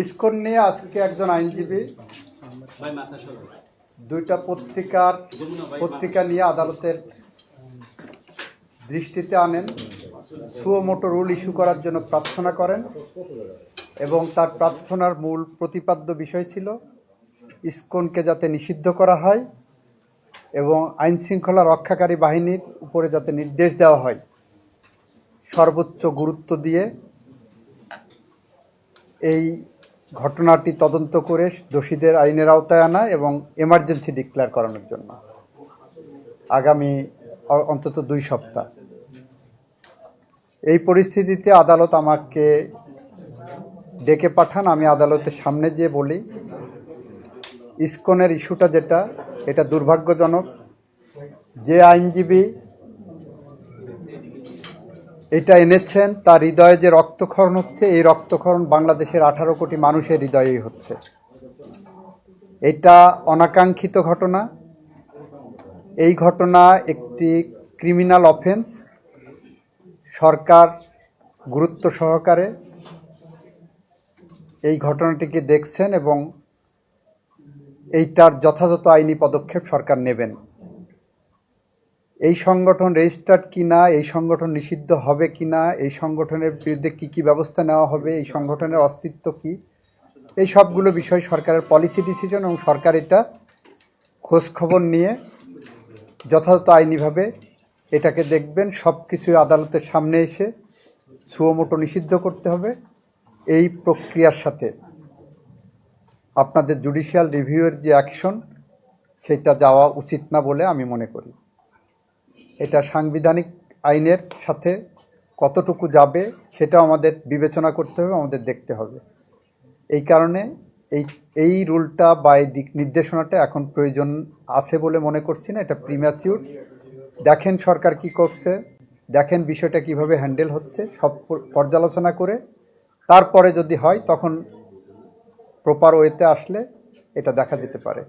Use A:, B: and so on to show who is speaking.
A: ISKCON নিয়ে আজকে একজন আইনজীবী দুইটা পত্রিকা নিয়ে আদালতের দৃষ্টিতে আনেন, সুও মোটো রুল ইস্যু করার জন্য প্রার্থনা করেন এবং তার প্রার্থনার মূল প্রতিপাদ্য বিষয় ছিল ইসকনকে যাতে নিষিদ্ধ করা হয় এবং আইনশৃঙ্খলা রক্ষাকারী বাহিনীর উপরে যাতে নির্দেশ দেওয়া হয় সর্বোচ্চ গুরুত্ব দিয়ে এই ঘটনাটি তদন্ত করে দোষীদের আইনের আওতায় আনা এবং এমার্জেন্সি ডিক্লেয়ার করানোর জন্য আগামী অন্তত 2 সপ্তাহ। এই পরিস্থিতিতে আদালত আমাকে ডেকে পাঠান। আমি আদালতের সামনে যেয়ে বলি ইসকনের ইস্যুটা যেটা, এটা দুর্ভাগ্যজনক। যে আইনজীবী এটা এনেছেন তার হৃদয়ে যে রক্তক্ষরণ হচ্ছে, এই রক্তক্ষরণ বাংলাদেশের 18 কোটি মানুষের হৃদয়েই হচ্ছে। এটা অনাকাঙ্ক্ষিত ঘটনা। এই ঘটনা একটি ক্রিমিনাল অফেন্স। সরকার গুরুত্ব সহকারে এই ঘটনাটিকে দেখছেন এবং এইটার যথাযথ আইনি পদক্ষেপ সরকার নেবেন। এই সংগঠন রেজিস্টার্ড কিনা, এই সংগঠন নিষিদ্ধ হবে কিনা, এই সংগঠনের বিরুদ্ধে কী ব্যবস্থা নেওয়া হবে, এই সংগঠনের অস্তিত্ব কী, এই সবগুলো বিষয় সরকারের পলিসি ডিসিশন এবং সরকার এটা খোঁজখবর নিয়ে যথাযথ আইনিভাবে এটাকে দেখবেন। সব কিছু আদালতের সামনে এসে সুও মোটো নিষিদ্ধ করতে হবে। এই প্রক্রিয়ার সাথে আপনাদের জুডিশিয়াল রিভিউয়ের যে অ্যাকশন সেটা যাওয়া উচিত না বলে আমি মনে করি। এটা সাংবিধানিক আইনের সাথে কতটুকু যাবে সেটাও আমাদের বিবেচনা করতে হবে, আমাদের দেখতে হবে। এই কারণে এই রুলটা বা এই নির্দেশনাটা এখন প্রয়োজন আছে বলে মনে করছি না। এটা প্রিম্যাচিউর। দেখেন সরকার কি করছে, দেখেন বিষয়টা কিভাবে হ্যান্ডেল হচ্ছে, সব পর্যালোচনা করে তারপরে যদি হয় তখন প্রপার ওয়েতে আসলে এটা দেখা যেতে পারে।